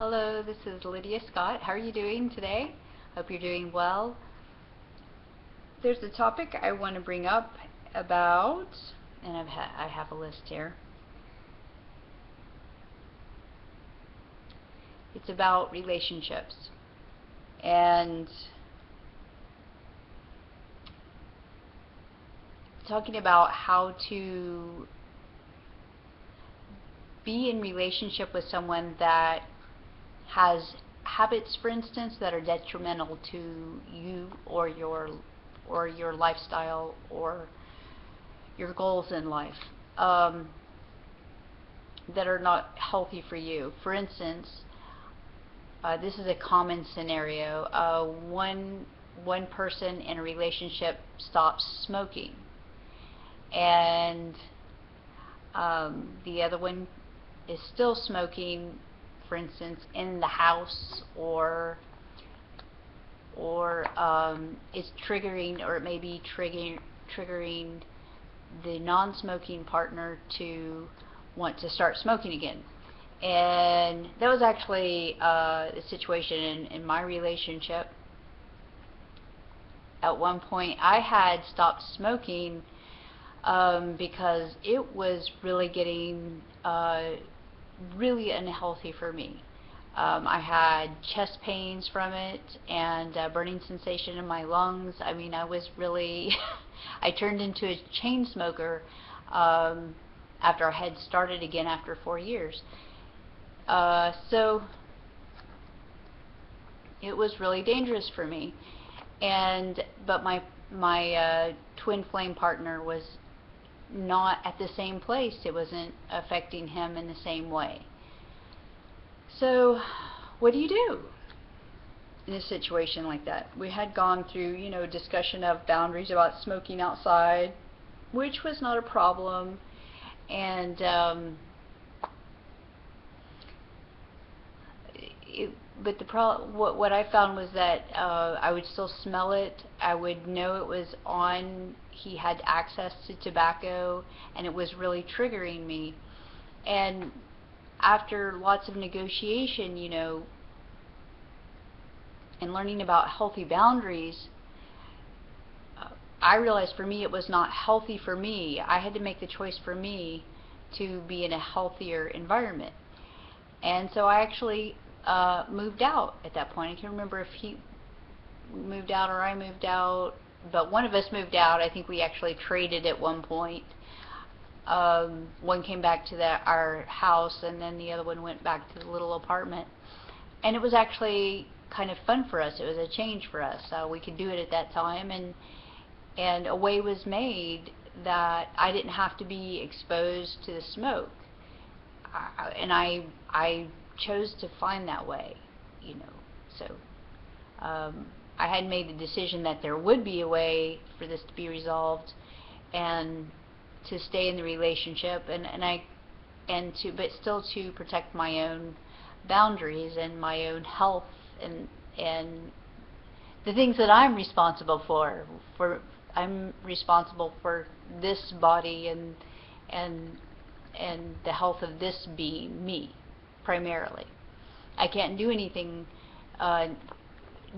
Hello, this is Lydia Scott. How are you doing today? Hope you're doing well. There's a topic I want to bring up about, and I have a list here. It's about relationships and talking about how to be in relationship with someone that has habits, for instance, that are detrimental to you or your lifestyle or your goals in life, that are not healthy for you. For instance, this is a common scenario. One person in a relationship stops smoking, and the other one is still smoking, for instance, in the house, or it's triggering, or it may be triggering the non-smoking partner to want to start smoking again. And that was actually the situation in my relationship. At one point I had stopped smoking because it was really getting really unhealthy for me. I had chest pains from it and burning sensation in my lungs. I mean, I was really I turned into a chain smoker after I had started again after 4 years. So it was really dangerous for me. But my twin flame partner was not at the same place. It wasn't affecting him in the same way. So what do you do in a situation like that? We had gone through, discussion of boundaries about smoking outside, which was not a problem, and but what I found was that I would still smell it. I would know it was on. He had access to tobacco, and it was really triggering me. And after lots of negotiation, and learning about healthy boundaries, I realized for me it was not healthy for me. I had to make the choice for me to be in a healthier environment. And so I actually moved out at that point. I can't remember if he moved out or I moved out, but one of us moved out. I think we actually traded at one point. One came back to our house, and then the other one went back to the little apartment. And it was actually kind of fun for us. It was a change for us. We could do it at that time, and a way was made that I didn't have to be exposed to the smoke. And I chose to find that way, So I had made the decision that there would be a way for this to be resolved, and to stay in the relationship, but still to protect my own boundaries and my own health and the things that I'm responsible for. I'm responsible for this body and the health of this being, me, primarily. I can't do anything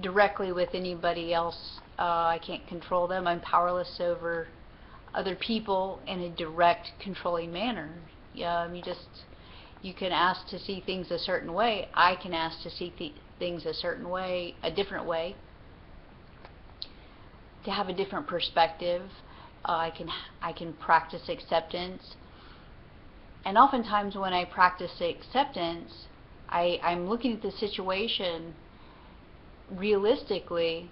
directly with anybody else. I can't control them. I'm powerless over other people in a direct, controlling manner. You can ask to see things a certain way. I can ask to see things a certain way, a different way, to have a different perspective. I can practice acceptance. And oftentimes when I practice acceptance, I'm looking at the situation realistically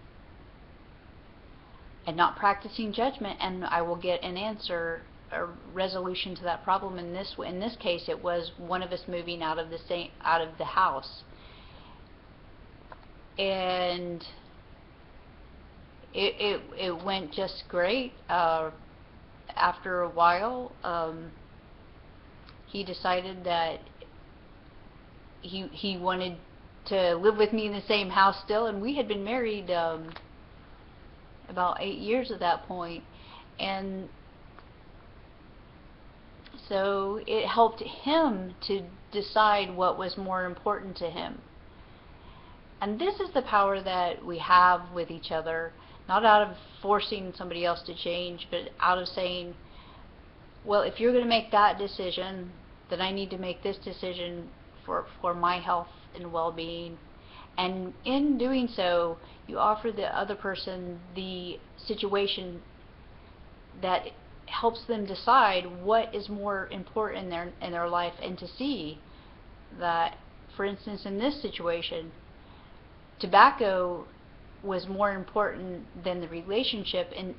and not practicing judgment, and I will get an answer, a resolution to that problem. In this case, it was one of us moving out of the house, and it went just great. After a while, he decided that he wanted to live with me in the same house still, and we had been married about 8 years at that point, and so it helped him to decide what was more important to him. And this is the power that we have with each other, not out of forcing somebody else to change, but out of saying, well, if you're going to make that decision, then I need to make this decision for my health and well-being. And in doing so, you offer the other person the situation that helps them decide what is more important in their life, and to see that, for instance, in this situation, tobacco was more important than the relationship, and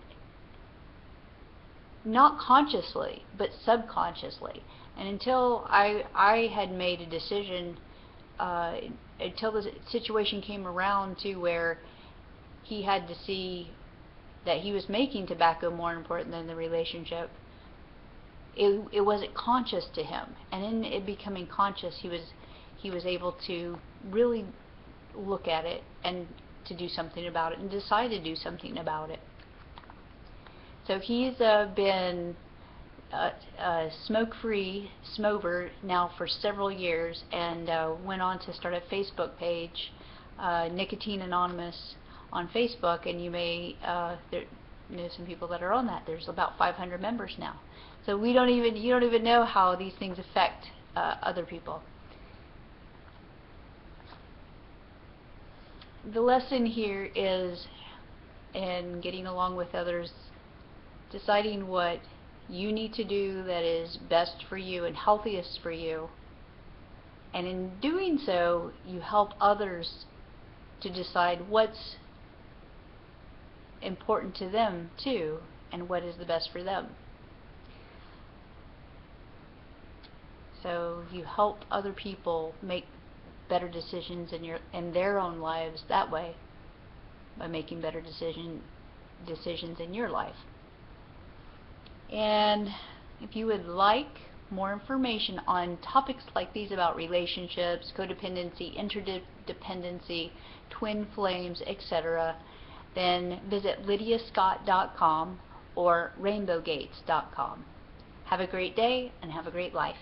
not consciously, but subconsciously. And until I had made a decision, until the situation came around to where he had to see that he was making tobacco more important than the relationship, it wasn't conscious to him. And in it becoming conscious, he was able to really look at it and to do something about it, and decide to do something about it. So he's been a smoke-free smoker now for several years, and went on to start a Facebook page, Nicotine Anonymous, on Facebook, and you may know some people that are on that. There's about 500 members now. So you don't even know how these things affect other people. The lesson here is in getting along with others, deciding what you need to do that is best for you and healthiest for you, and in doing so, you help others to decide what's important to them too, and what is the best for them. So you help other people make better decisions in their own lives that way, by making better decisions in your life. And if you would like more information on topics like these about relationships, codependency, interdependency, twin flames, etc., then visit lydiascott.com or rainbowgates.com. Have a great day and have a great life.